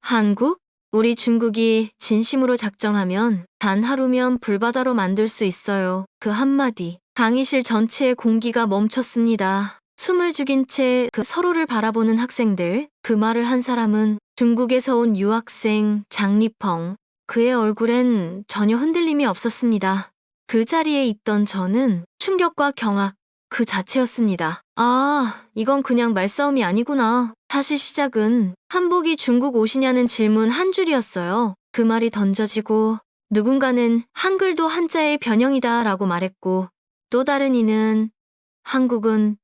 한국? 우리 중국이 진심으로 작정하면 단 하루면 불바다로 만들 수 있어요. 그 한마디. 강의실 전체의 공기가 멈췄습니다. 숨을 죽인 채 서로를 바라보는 학생들. 그 말을 한 사람은 중국에서 온 유학생 장리펑. 그의 얼굴엔 전혀 흔들림이 없었습니다. 그 자리에 있던 저는 충격과 경악 그 자체였습니다. 아, 이건 그냥 말싸움이 아니구나. 사실 시작은 한복이 중국 옷이냐는 질문 한 줄이었어요. 그 말이 던져지고 누군가는 한글도 한자의 변형이다 라고 말했고 또 다른 이는 한국은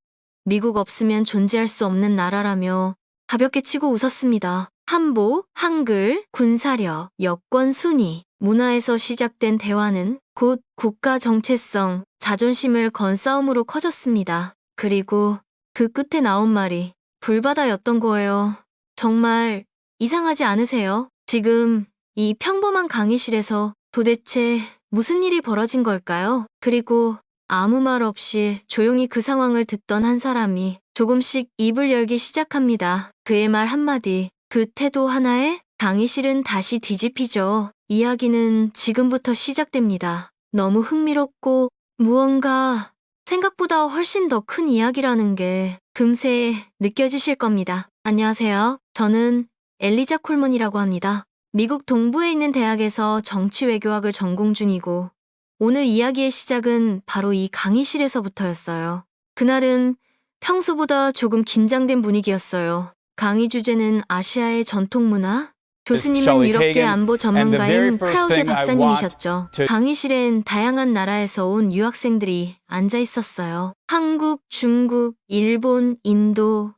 미국 없으면 존재할 수 없는 나라라며 가볍게 치고 웃었습니다. 한복, 한글, 군사력, 여권 순위, 문화에서 시작된 대화는 곧 국가 정체성, 자존심을 건 싸움으로 커졌습니다. 그리고 그 끝에 나온 말이 불바다였던 거예요. 정말 이상하지 않으세요? 지금 이 평범한 강의실에서 도대체 무슨 일이 벌어진 걸까요? 그리고 아무 말 없이 조용히 그 상황을 듣던 한 사람이 조금씩 입을 열기 시작합니다. 그의 말 한마디, 그 태도 하나에 강의실은 다시 뒤집히죠. 이야기는 지금부터 시작됩니다. 너무 흥미롭고 무언가 생각보다 훨씬 더 큰 이야기라는 게 금세 느껴지실 겁니다. 안녕하세요. 저는 엘리자 콜먼이라고 합니다. 미국 동부에 있는 대학에서 정치외교학을 전공 중이고 오늘 이야기의 시작은 바로 이 강의실에서부터였어요. 그날은 평소보다 조금 긴장된 분위기였어요. 강의 주제는 아시아의 전통문화? 교수님은 유럽계 안보 전문가인 크라우제 박사님이셨죠. 강의실엔 다양한 나라에서 온 유학생들이 앉아 있었어요. 한국, 중국, 일본, 인도,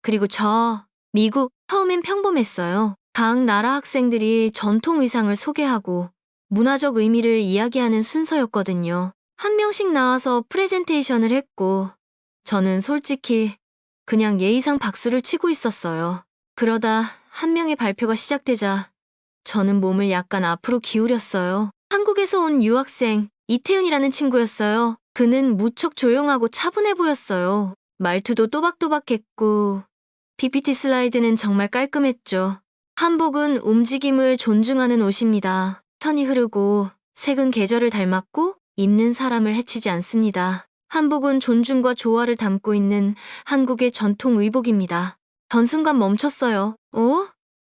그리고 미국. 처음엔 평범했어요. 각 나라 학생들이 전통 의상을 소개하고 문화적 의미를 이야기하는 순서였거든요. 한 명씩 나와서 프레젠테이션을 했고 저는 솔직히 그냥 예의상 박수를 치고 있었어요. 그러다 한 명의 발표가 시작되자 저는 몸을 약간 앞으로 기울였어요. 한국에서 온 유학생 이태윤이라는 친구였어요. 그는 무척 조용하고 차분해 보였어요. 말투도 또박또박했고 PPT 슬라이드는 정말 깔끔했죠. 한복은 움직임을 존중하는 옷입니다. 천이 흐르고 색은 계절을 닮았고 입는 사람을 해치지 않습니다. 한복은 존중과 조화를 담고 있는 한국의 전통 의복입니다. 전 순간 멈췄어요.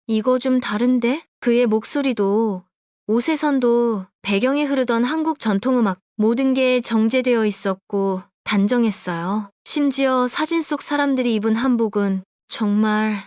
이거 좀 다른데? 그의 목소리도 옷의 선도 배경에 흐르던 한국 전통음악 모든 게 정제되어 있었고 단정했어요. 심지어 사진 속 사람들이 입은 한복은 정말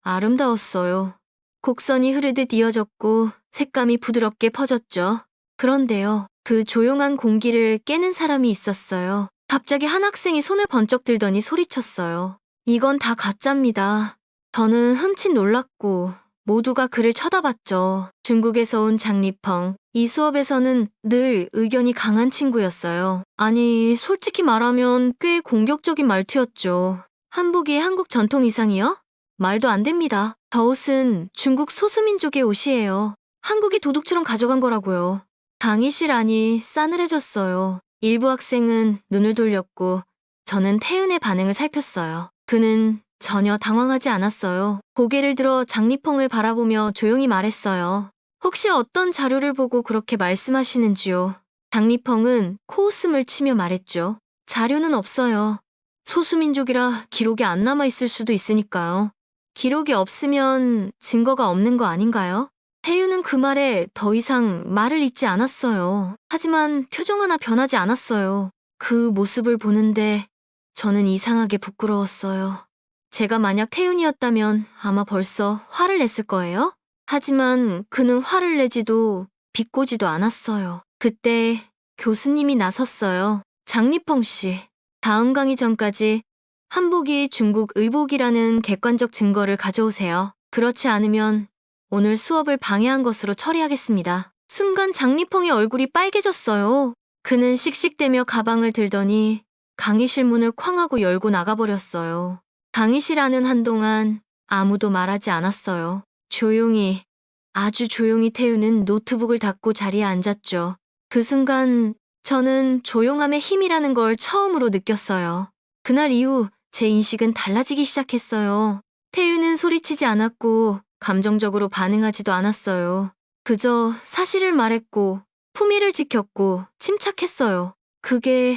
아름다웠어요. 곡선이 흐르듯 이어졌고 색감이 부드럽게 퍼졌죠. 그런데요, 그 조용한 공기를 깨는 사람이 있었어요. 갑자기 한 학생이 손을 번쩍 들더니 소리쳤어요. 이건 다 가짜입니다. 저는 흠칫 놀랐고 모두가 그를 쳐다봤죠. 중국에서 온 장리펑. 이 수업에서는 늘 의견이 강한 친구였어요. 아니, 솔직히 말하면 꽤 공격적인 말투였죠. 한복이 한국 전통 의상이요? 말도 안 됩니다. 저 옷은 중국 소수민족의 옷이에요. 한국이 도둑처럼 가져간 거라고요. 강의실 안이 싸늘해졌어요. 일부 학생은 눈을 돌렸고 저는 태윤의 반응을 살폈어요. 그는 전혀 당황하지 않았어요. 고개를 들어 장리펑을 바라보며 조용히 말했어요. 혹시 어떤 자료를 보고 그렇게 말씀하시는지요? 장리펑은 코웃음을 치며 말했죠. 자료는 없어요. 소수민족이라 기록이 안 남아있을 수도 있으니까요. 기록이 없으면 증거가 없는 거 아닌가요? 태유는 그 말에 더 이상 말을 잇지 않았어요. 하지만 표정 하나 변하지 않았어요. 그 모습을 보는데 저는 이상하게 부끄러웠어요. 제가 만약 태윤이었다면 아마 벌써 화를 냈을 거예요. 하지만 그는 화를 내지도 비꼬지도 않았어요. 그때 교수님이 나섰어요. 장리펑 씨, 다음 강의 전까지 한복이 중국 의복이라는 객관적 증거를 가져오세요. 그렇지 않으면 오늘 수업을 방해한 것으로 처리하겠습니다. 순간 장리펑의 얼굴이 빨개졌어요. 그는 씩씩대며 가방을 들더니 강의실 문을 쾅 하고 열고 나가버렸어요. 강의실 안은 한동안 아무도 말하지 않았어요. 조용히, 아주 조용히 태우는 노트북을 닫고 자리에 앉았죠. 그 순간 저는 조용함의 힘이라는 걸 처음으로 느꼈어요. 그날 이후 제 인식은 달라지기 시작했어요. 태유는 소리치지 않았고 감정적으로 반응하지도 않았어요. 그저 사실을 말했고 품위를 지켰고 침착했어요. 그게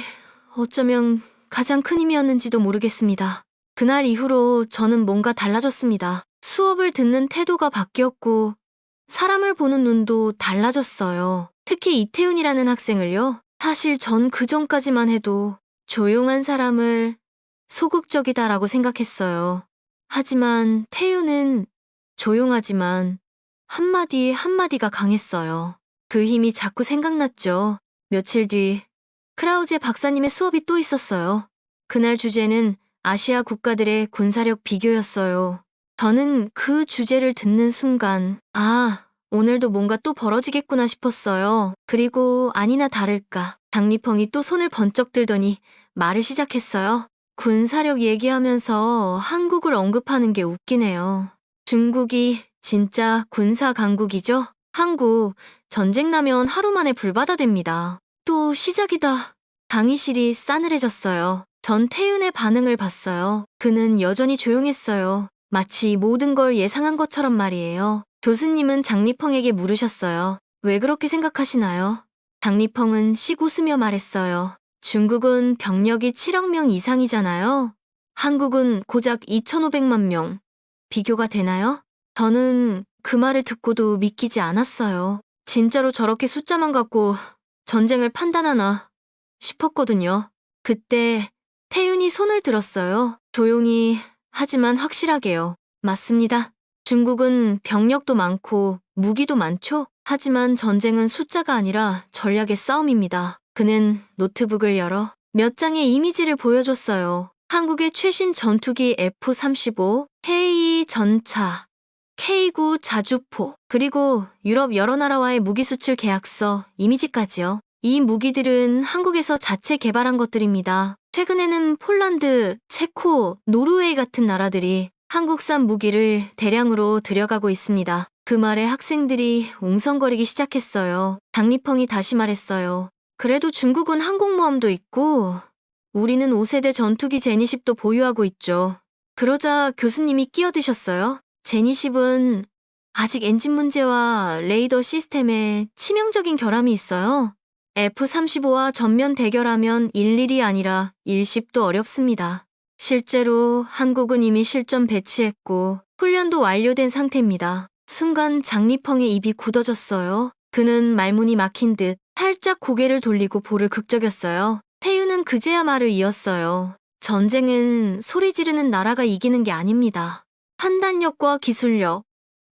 어쩌면 가장 큰 힘이었는지도 모르겠습니다. 그날 이후로 저는 뭔가 달라졌습니다. 수업을 듣는 태도가 바뀌었고 사람을 보는 눈도 달라졌어요. 특히 이태훈이라는 학생을요. 사실 전 그전까지만 해도 조용한 사람을 소극적이다라고 생각했어요. 하지만 태윤은 조용하지만 한마디 한마디가 강했어요. 그 힘이 자꾸 생각났죠. 며칠 뒤 크라우제 박사님의 수업이 또 있었어요. 그날 주제는 아시아 국가들의 군사력 비교였어요. 저는 그 주제를 듣는 순간 오늘도 뭔가 또 벌어지겠구나 싶었어요. 그리고 아니나 다를까 장리펑이 또 손을 번쩍 들더니 말을 시작했어요. 군사력 얘기하면서 한국을 언급하는 게 웃기네요. 중국이 진짜 군사 강국이죠? 한국 전쟁 나면 하루 만에 불바다됩니다. 또 시작이다. 강의실이 싸늘해졌어요. 전 태윤의 반응을 봤어요. 그는 여전히 조용했어요. 마치 모든 걸 예상한 것처럼 말이에요. 교수님은 장리펑에게 물으셨어요. 왜 그렇게 생각하시나요? 장리펑은 씩 웃으며 말했어요. 중국은 병력이 7억 명 이상이잖아요. 한국은 고작 2,500만 명. 비교가 되나요? 저는 그 말을 듣고도 믿기지 않았어요. 진짜로 저렇게 숫자만 갖고 전쟁을 판단하나 싶었거든요. 그때 태윤이 손을 들었어요. 조용히 하지만 확실하게요. 맞습니다. 중국은 병력도 많고 무기도 많죠? 하지만 전쟁은 숫자가 아니라 전략의 싸움입니다. 그는 노트북을 열어 몇 장의 이미지를 보여줬어요. 한국의 최신 전투기 F-35, K 전차, K9 자주포, 그리고 유럽 여러 나라와의 무기 수출 계약서, 이미지까지요. 이 무기들은 한국에서 자체 개발한 것들입니다. 최근에는 폴란드, 체코, 노르웨이 같은 나라들이 한국산 무기를 대량으로 들여가고 있습니다. 그 말에 학생들이 웅성거리기 시작했어요. 장리펑이 다시 말했어요. 그래도 중국은 항공모함도 있고 우리는 5세대 전투기 제니십도 보유하고 있죠. 그러자 교수님이 끼어드셨어요. 제니십은 아직 엔진 문제와 레이더 시스템에 치명적인 결함이 있어요. F-35와 전면 대결하면 1-1이 아니라 1-10도 어렵습니다. 실제로 한국은 이미 실전 배치했고 훈련도 완료된 상태입니다. 순간 장리펑의 입이 굳어졌어요. 그는 말문이 막힌 듯 살짝 고개를 돌리고 볼을 극적였어요. 태윤은 그제야 말을 이었어요. 전쟁은 소리 지르는 나라가 이기는 게 아닙니다. 판단력과 기술력,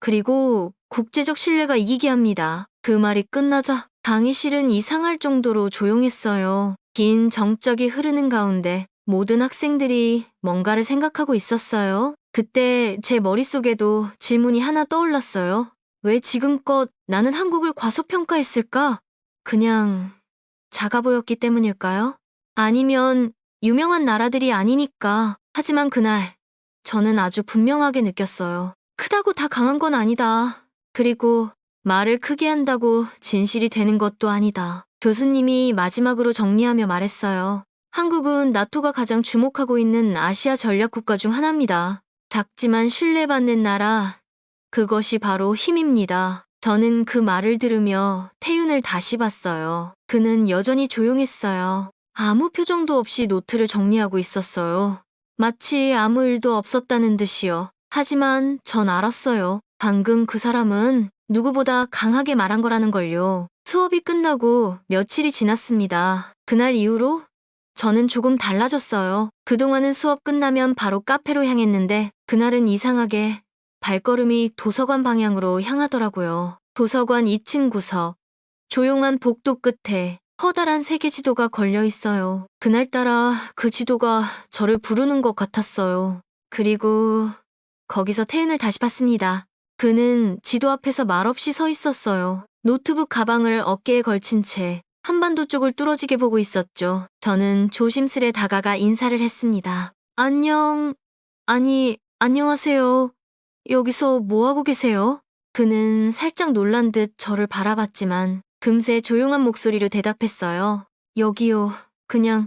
그리고 국제적 신뢰가 이기게 합니다. 그 말이 끝나자 강의실은 이상할 정도로 조용했어요. 긴 정적이 흐르는 가운데 모든 학생들이 뭔가를 생각하고 있었어요. 그때 제 머릿속에도 질문이 하나 떠올랐어요. 왜 지금껏 나는 한국을 과소평가했을까? 그냥 작아 보였기 때문일까요? 아니면 유명한 나라들이 아니니까. 하지만 그날 저는 아주 분명하게 느꼈어요. 크다고 다 강한 건 아니다. 그리고 말을 크게 한다고 진실이 되는 것도 아니다. 교수님이 마지막으로 정리하며 말했어요. 한국은 나토가 가장 주목하고 있는 아시아 전략 국가 중 하나입니다. 작지만 신뢰받는 나라, 그것이 바로 힘입니다. 저는 그 말을 들으며 태윤을 다시 봤어요. 그는 여전히 조용했어요. 아무 표정도 없이 노트를 정리하고 있었어요. 마치 아무 일도 없었다는 듯이요. 하지만 전 알았어요. 방금 그 사람은 누구보다 강하게 말한 거라는 걸요. 수업이 끝나고 며칠이 지났습니다. 그날 이후로 저는 조금 달라졌어요. 그동안은 수업 끝나면 바로 카페로 향했는데 그날은 이상하게 발걸음이 도서관 방향으로 향하더라고요. 도서관 2층 구석, 조용한 복도 끝에 커다란 세계 지도가 걸려 있어요. 그날따라 그 지도가 저를 부르는 것 같았어요. 그리고 거기서 태윤을 다시 봤습니다. 그는 지도 앞에서 말없이 서 있었어요. 노트북 가방을 어깨에 걸친 채 한반도 쪽을 뚫어지게 보고 있었죠. 저는 조심스레 다가가 인사를 했습니다. 안녕하세요. 여기서 뭐 하고 계세요? 그는 살짝 놀란 듯 저를 바라봤지만 금세 조용한 목소리로 대답했어요. 여기요. 그냥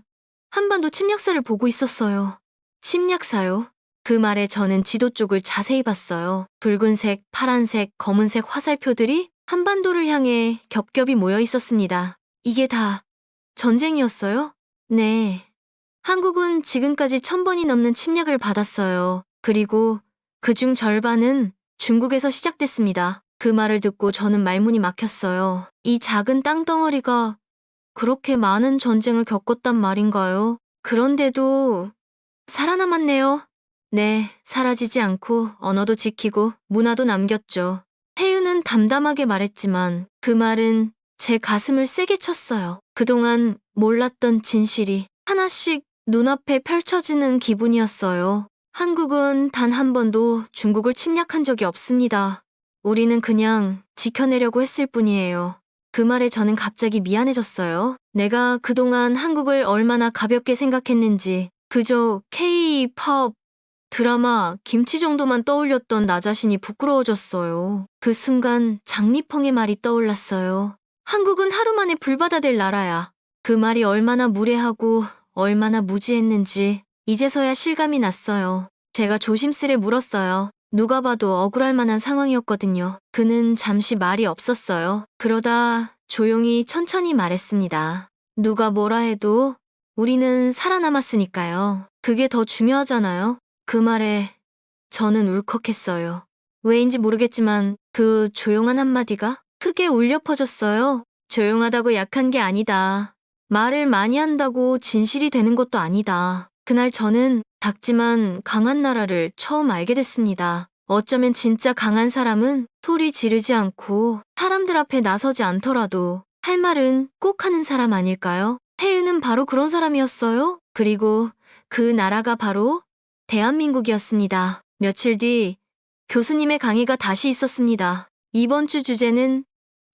한반도 침략사를 보고 있었어요. 침략사요? 그 말에 저는 지도 쪽을 자세히 봤어요. 붉은색, 파란색, 검은색 화살표들이 한반도를 향해 겹겹이 모여 있었습니다. 이게 다 전쟁이었어요? 네. 한국은 지금까지 1000번이 넘는 침략을 받았어요. 그리고 그중 절반은 중국에서 시작됐습니다. 그 말을 듣고 저는 말문이 막혔어요. 이 작은 땅덩어리가 그렇게 많은 전쟁을 겪었단 말인가요? 그런데도 살아남았네요. 네, 사라지지 않고 언어도 지키고 문화도 남겼죠. 태유는 담담하게 말했지만 그 말은 제 가슴을 세게 쳤어요. 그동안 몰랐던 진실이 하나씩 눈앞에 펼쳐지는 기분이었어요. 한국은 단 한 번도 중국을 침략한 적이 없습니다. 우리는 그냥 지켜내려고 했을 뿐이에요. 그 말에 저는 갑자기 미안해졌어요. 내가 그동안 한국을 얼마나 가볍게 생각했는지, 그저 K-팝, 드라마, 김치 정도만 떠올렸던 나 자신이 부끄러워졌어요. 그 순간 장리펑의 말이 떠올랐어요. 한국은 하루 만에 불바다 될 나라야. 그 말이 얼마나 무례하고 얼마나 무지했는지 이제서야 실감이 났어요. 제가 조심스레 물었어요. 누가 봐도 억울할 만한 상황이었거든요. 그는 잠시 말이 없었어요. 그러다 조용히 천천히 말했습니다. 누가 뭐라 해도 우리는 살아남았으니까요. 그게 더 중요하잖아요. 그 말에 저는 울컥했어요. 왜인지 모르겠지만 그 조용한 한마디가 크게 울려 퍼졌어요. 조용하다고 약한 게 아니다. 말을 많이 한다고 진실이 되는 것도 아니다. 그날 저는 작지만 강한 나라를 처음 알게 됐습니다. 어쩌면 진짜 강한 사람은 소리 지르지 않고 사람들 앞에 나서지 않더라도 할 말은 꼭 하는 사람 아닐까요? 태유는 바로 그런 사람이었어요. 그리고 그 나라가 바로 대한민국이었습니다. 며칠 뒤 교수님의 강의가 다시 있었습니다. 이번 주 주제는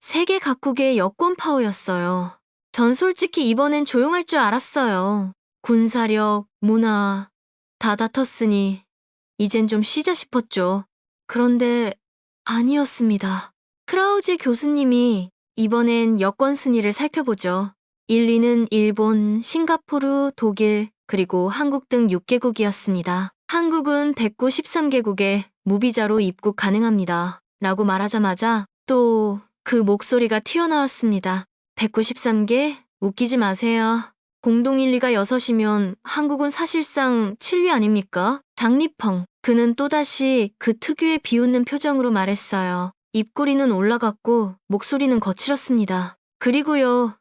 세계 각국의 여권 파워였어요. 전 솔직히 이번엔 조용할 줄 알았어요. 군사력, 문화 다 다퉜으니 이젠 좀 쉬자 싶었죠. 그런데 아니었습니다. 크라우제 교수님이 이번엔 여권 순위를 살펴보죠. 1, 2는 일본, 싱가포르, 독일, 그리고 한국 등 6개국이었습니다. 한국은 193개국에 무비자로 입국 가능합니다. 라고 말하자마자 또 그 목소리가 튀어나왔습니다. 193개? 웃기지 마세요. 공동 1위가 6이면 한국은 사실상 7위 아닙니까? 장리펑. 그는 또다시 그 특유의 비웃는 표정으로 말했어요. 입꼬리는 올라갔고 목소리는 거칠었습니다. 그리고요.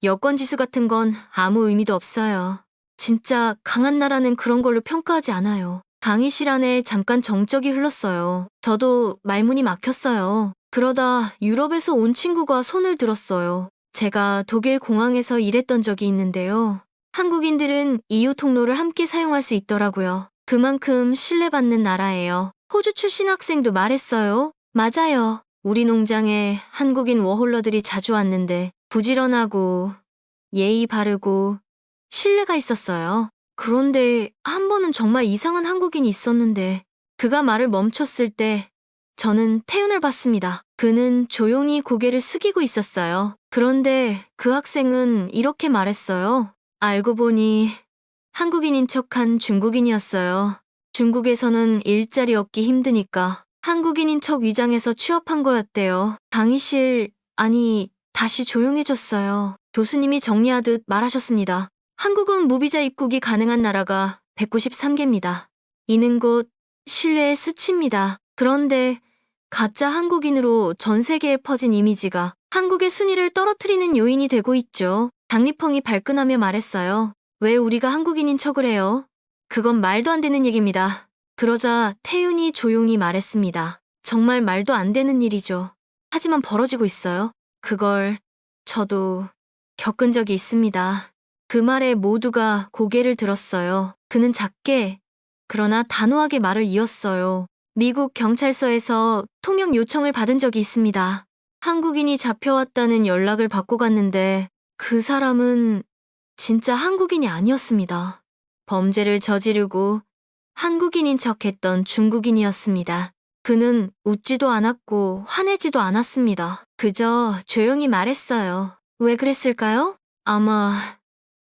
여권 지수 같은 건 아무 의미도 없어요. 진짜 강한 나라는 그런 걸로 평가하지 않아요. 강의실 안에 잠깐 정적이 흘렀어요. 저도 말문이 막혔어요. 그러다 유럽에서 온 친구가 손을 들었어요. 제가 독일 공항에서 일했던 적이 있는데요. 한국인들은 EU 통로를 함께 사용할 수 있더라고요. 그만큼 신뢰받는 나라예요. 호주 출신 학생도 말했어요. 맞아요. 우리 농장에 한국인 워홀러들이 자주 왔는데 부지런하고 예의 바르고 신뢰가 있었어요. 그런데 한 번은 정말 이상한 한국인이 있었는데 그가 말을 멈췄을 때 저는 태연을 봤습니다. 그는 조용히 고개를 숙이고 있었어요. 그런데 그 학생은 이렇게 말했어요. 알고 보니 한국인인 척한 중국인이었어요. 중국에서는 일자리 얻기 힘드니까 한국인인 척 위장해서 취업한 거였대요. 강의실, 아니, 다시 조용해졌어요. 교수님이 정리하듯 말하셨습니다. 한국은 무비자 입국이 가능한 나라가 193개입니다. 이는 곧 신뢰의 수치입니다. 그런데 가짜 한국인으로 전 세계에 퍼진 이미지가 한국의 순위를 떨어뜨리는 요인이 되고 있죠. 장리펑이 발끈하며 말했어요. 왜 우리가 한국인인 척을 해요? 그건 말도 안 되는 얘기입니다. 그러자 태윤이 조용히 말했습니다. 정말 말도 안 되는 일이죠. 하지만 벌어지고 있어요. 그걸 저도 겪은 적이 있습니다. 그 말에 모두가 고개를 들었어요. 그는 작게 그러나 단호하게 말을 이었어요. 미국 경찰서에서 통역 요청을 받은 적이 있습니다. 한국인이 잡혀왔다는 연락을 받고 갔는데 그 사람은 진짜 한국인이 아니었습니다. 범죄를 저지르고 한국인인 척했던 중국인이었습니다. 그는 웃지도 않았고 화내지도 않았습니다. 그저 조용히 말했어요. 왜 그랬을까요? 아마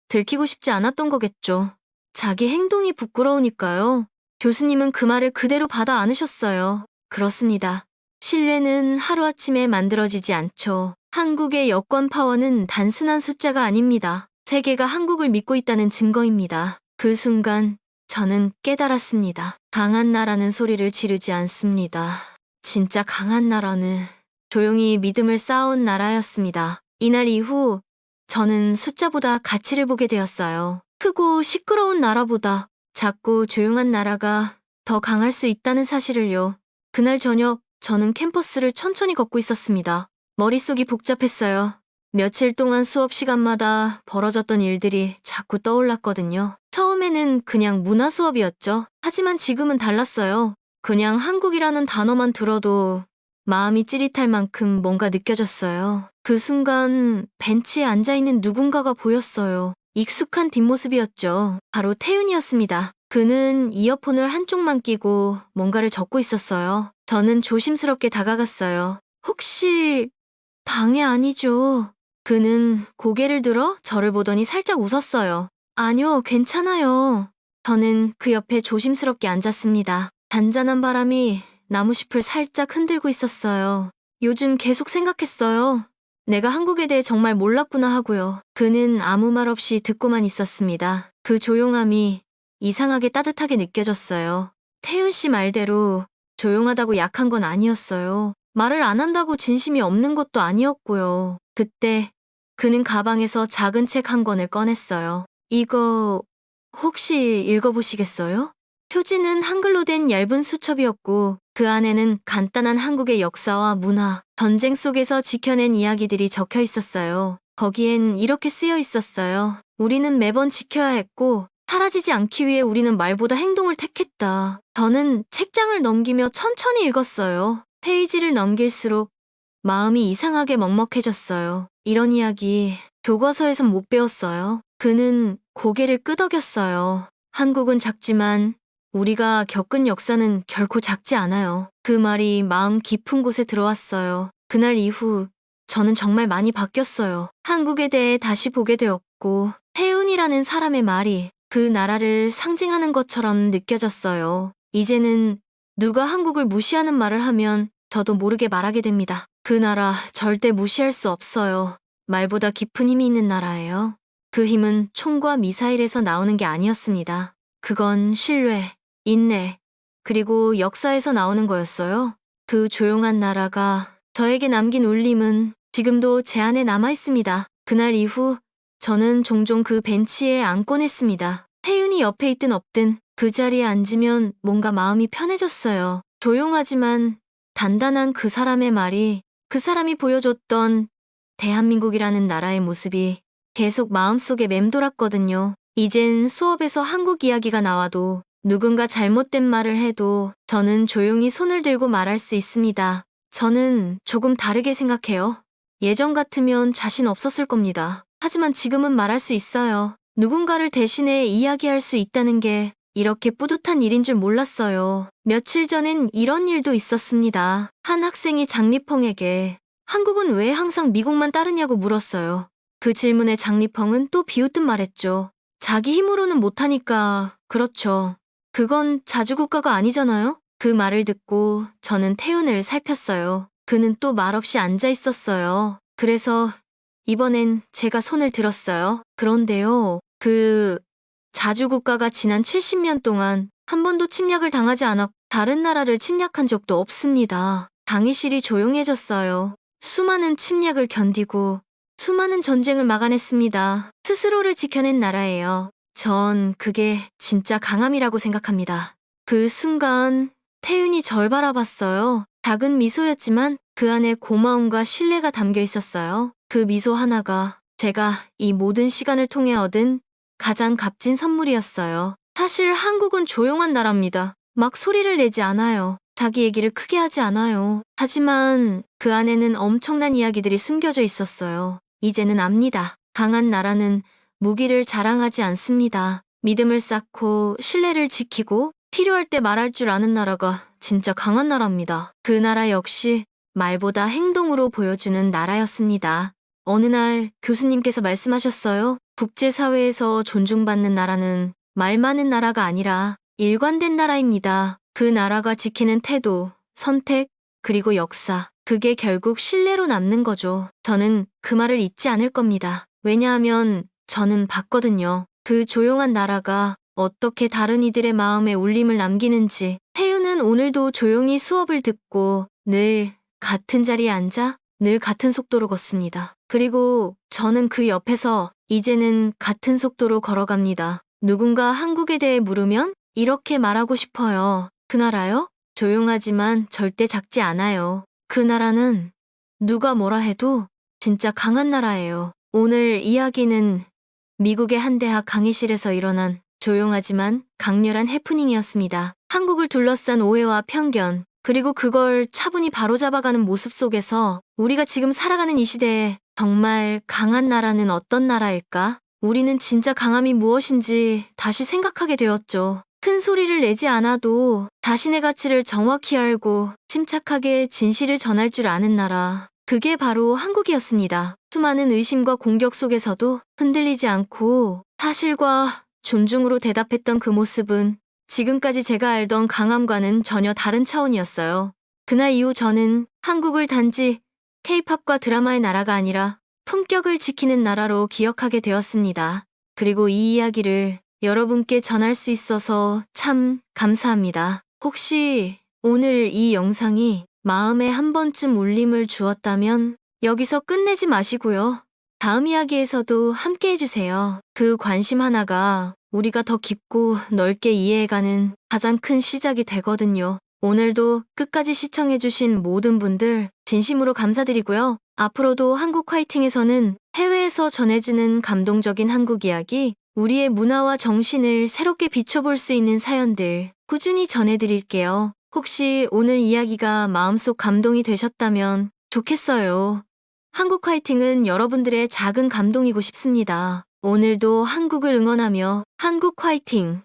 들키고 싶지 않았던 거겠죠. 자기 행동이 부끄러우니까요. 교수님은 그 말을 그대로 받아 안으셨어요. 그렇습니다. 신뢰는 하루아침에 만들어지지 않죠. 한국의 여권 파워는 단순한 숫자가 아닙니다. 세계가 한국을 믿고 있다는 증거입니다. 그 순간 저는 깨달았습니다. 강한 나라는 소리를 지르지 않습니다. 진짜 강한 나라는 조용히 믿음을 쌓아온 나라였습니다. 이날 이후 저는 숫자보다 가치를 보게 되었어요. 크고 시끄러운 나라보다 작고 조용한 나라가 더 강할 수 있다는 사실을요. 그날 저녁 저는 캠퍼스를 천천히 걷고 있었습니다. 머릿속이 복잡했어요. 며칠 동안 수업 시간마다 벌어졌던 일들이 자꾸 떠올랐거든요. 처음에는 그냥 문화 수업이었죠. 하지만 지금은 달랐어요. 그냥 한국이라는 단어만 들어도 마음이 찌릿할 만큼 뭔가 느껴졌어요. 그 순간 벤치에 앉아있는 누군가가 보였어요. 익숙한 뒷모습이었죠. 바로 태윤이었습니다. 그는 이어폰을 한쪽만 끼고 뭔가를 적고 있었어요. 저는 조심스럽게 다가갔어요. 혹시 방해 아니죠? 그는 고개를 들어 저를 보더니 살짝 웃었어요. 아니요, 괜찮아요. 저는 그 옆에 조심스럽게 앉았습니다. 잔잔한 바람이 나무숲을 살짝 흔들고 있었어요. 요즘 계속 생각했어요. 내가 한국에 대해 정말 몰랐구나 하고요. 그는 아무 말 없이 듣고만 있었습니다. 그 조용함이 이상하게 따뜻하게 느껴졌어요. 태윤 씨 말대로 조용하다고 약한 건 아니었어요. 말을 안 한다고 진심이 없는 것도 아니었고요. 그때 그는 가방에서 작은 책 한 권을 꺼냈어요. 이거 혹시 읽어보시겠어요? 표지는 한글로 된 얇은 수첩이었고 그 안에는 간단한 한국의 역사와 문화, 전쟁 속에서 지켜낸 이야기들이 적혀 있었어요. 거기엔 이렇게 쓰여 있었어요. 우리는 매번 지켜야 했고 사라지지 않기 위해 우리는 말보다 행동을 택했다. 저는 책장을 넘기며 천천히 읽었어요. 페이지를 넘길수록 마음이 이상하게 먹먹해졌어요. 이런 이야기 교과서에선 못 배웠어요. 그는 고개를 끄덕였어요. 한국은 작지만 우리가 겪은 역사는 결코 작지 않아요. 그 말이 마음 깊은 곳에 들어왔어요. 그날 이후 저는 정말 많이 바뀌었어요. 한국에 대해 다시 보게 되었고 태훈이라는 사람의 말이 그 나라를 상징하는 것처럼 느껴졌어요. 이제는 누가 한국을 무시하는 말을 하면 저도 모르게 말하게 됩니다. 그 나라 절대 무시할 수 없어요. 말보다 깊은 힘이 있는 나라예요. 그 힘은 총과 미사일에서 나오는 게 아니었습니다. 그건 신뢰, 인내, 그리고 역사에서 나오는 거였어요. 그 조용한 나라가 저에게 남긴 울림은 지금도 제 안에 남아있습니다. 그날 이후 저는 종종 그 벤치에 앉곤 했습니다. 태윤이 옆에 있든 없든 그 자리에 앉으면 뭔가 마음이 편해졌어요. 조용하지만 단단한 그 사람의 말이 그 사람이 보여줬던 대한민국이라는 나라의 모습이 계속 마음속에 맴돌았거든요. 이젠 수업에서 한국 이야기가 나와도 누군가 잘못된 말을 해도 저는 조용히 손을 들고 말할 수 있습니다. 저는 조금 다르게 생각해요. 예전 같으면 자신 없었을 겁니다. 하지만 지금은 말할 수 있어요. 누군가를 대신해 이야기할 수 있다는 게 이렇게 뿌듯한 일인 줄 몰랐어요. 며칠 전엔 이런 일도 있었습니다. 한 학생이 장리펑에게 한국은 왜 항상 미국만 따르냐고 물었어요. 그 질문에 장리펑은 또 비웃듯 말했죠. 자기 힘으로는 못하니까 그렇죠. 그건 자주국가가 아니잖아요? 그 말을 듣고 저는 태윤을 살폈어요. 그는 또 말없이 앉아 있었어요. 그래서 이번엔 제가 손을 들었어요. 그런데요, 자주국가가 지난 70년 동안 한 번도 침략을 당하지 않아 다른 나라를 침략한 적도 없습니다. 강의실이 조용해졌어요. 수많은 침략을 견디고 수많은 전쟁을 막아냈습니다. 스스로를 지켜낸 나라예요. 전 그게 진짜 강함이라고 생각합니다. 그 순간 태윤이 절 바라봤어요. 작은 미소였지만 그 안에 고마움과 신뢰가 담겨 있었어요. 그 미소 하나가 제가 이 모든 시간을 통해 얻은 가장 값진 선물이었어요. 사실 한국은 조용한 나라입니다. 막 소리를 내지 않아요. 자기 얘기를 크게 하지 않아요. 하지만 그 안에는 엄청난 이야기들이 숨겨져 있었어요. 이제는 압니다. 강한 나라는 무기를 자랑하지 않습니다. 믿음을 쌓고 신뢰를 지키고 필요할 때 말할 줄 아는 나라가 진짜 강한 나라입니다. 그 나라 역시 말보다 행동으로 보여주는 나라였습니다. 어느 날 교수님께서 말씀하셨어요. 국제사회에서 존중받는 나라는 말 많은 나라가 아니라 일관된 나라입니다. 그 나라가 지키는 태도, 선택, 그리고 역사. 그게 결국 신뢰로 남는 거죠. 저는 그 말을 잊지 않을 겁니다. 왜냐하면 저는 봤거든요. 그 조용한 나라가 어떻게 다른 이들의 마음에 울림을 남기는지. 태유는 오늘도 조용히 수업을 듣고 늘 같은 자리에 앉아 늘 같은 속도로 걷습니다. 그리고 저는 그 옆에서 이제는 같은 속도로 걸어갑니다. 누군가 한국에 대해 물으면 이렇게 말하고 싶어요. 그 나라요? 조용하지만 절대 작지 않아요. 그 나라는 누가 뭐라 해도 진짜 강한 나라예요. 오늘 이야기는 미국의 한 대학 강의실에서 일어난 조용하지만 강렬한 해프닝이었습니다. 한국을 둘러싼 오해와 편견, 그리고 그걸 차분히 바로잡아가는 모습 속에서 우리가 지금 살아가는 이 시대에 정말 강한 나라는 어떤 나라일까? 우리는 진짜 강함이 무엇인지 다시 생각하게 되었죠. 큰 소리를 내지 않아도 자신의 가치를 정확히 알고 침착하게 진실을 전할 줄 아는 나라. 그게 바로 한국이었습니다. 수많은 의심과 공격 속에서도 흔들리지 않고 사실과 존중으로 대답했던 그 모습은 지금까지 제가 알던 강함과는 전혀 다른 차원이었어요. 그날 이후 저는 한국을 단지 K-팝과 드라마의 나라가 아니라 품격을 지키는 나라로 기억하게 되었습니다. 그리고 이 이야기를 여러분께 전할 수 있어서 참 감사합니다. 혹시 오늘 이 영상이 마음에 한 번쯤 울림을 주었다면 여기서 끝내지 마시고요. 다음 이야기에서도 함께 해주세요. 그 관심 하나가 우리가 더 깊고 넓게 이해해가는 가장 큰 시작이 되거든요. 오늘도 끝까지 시청해주신 모든 분들 진심으로 감사드리고요. 앞으로도 한국 화이팅에서는 해외에서 전해지는 감동적인 한국 이야기, 우리의 문화와 정신을 새롭게 비춰볼 수 있는 사연들 꾸준히 전해드릴게요. 혹시 오늘 이야기가 마음속 감동이 되셨다면 좋겠어요. 한국 화이팅은 여러분들의 작은 감동이고 싶습니다. 오늘도 한국을 응원하며 한국 화이팅!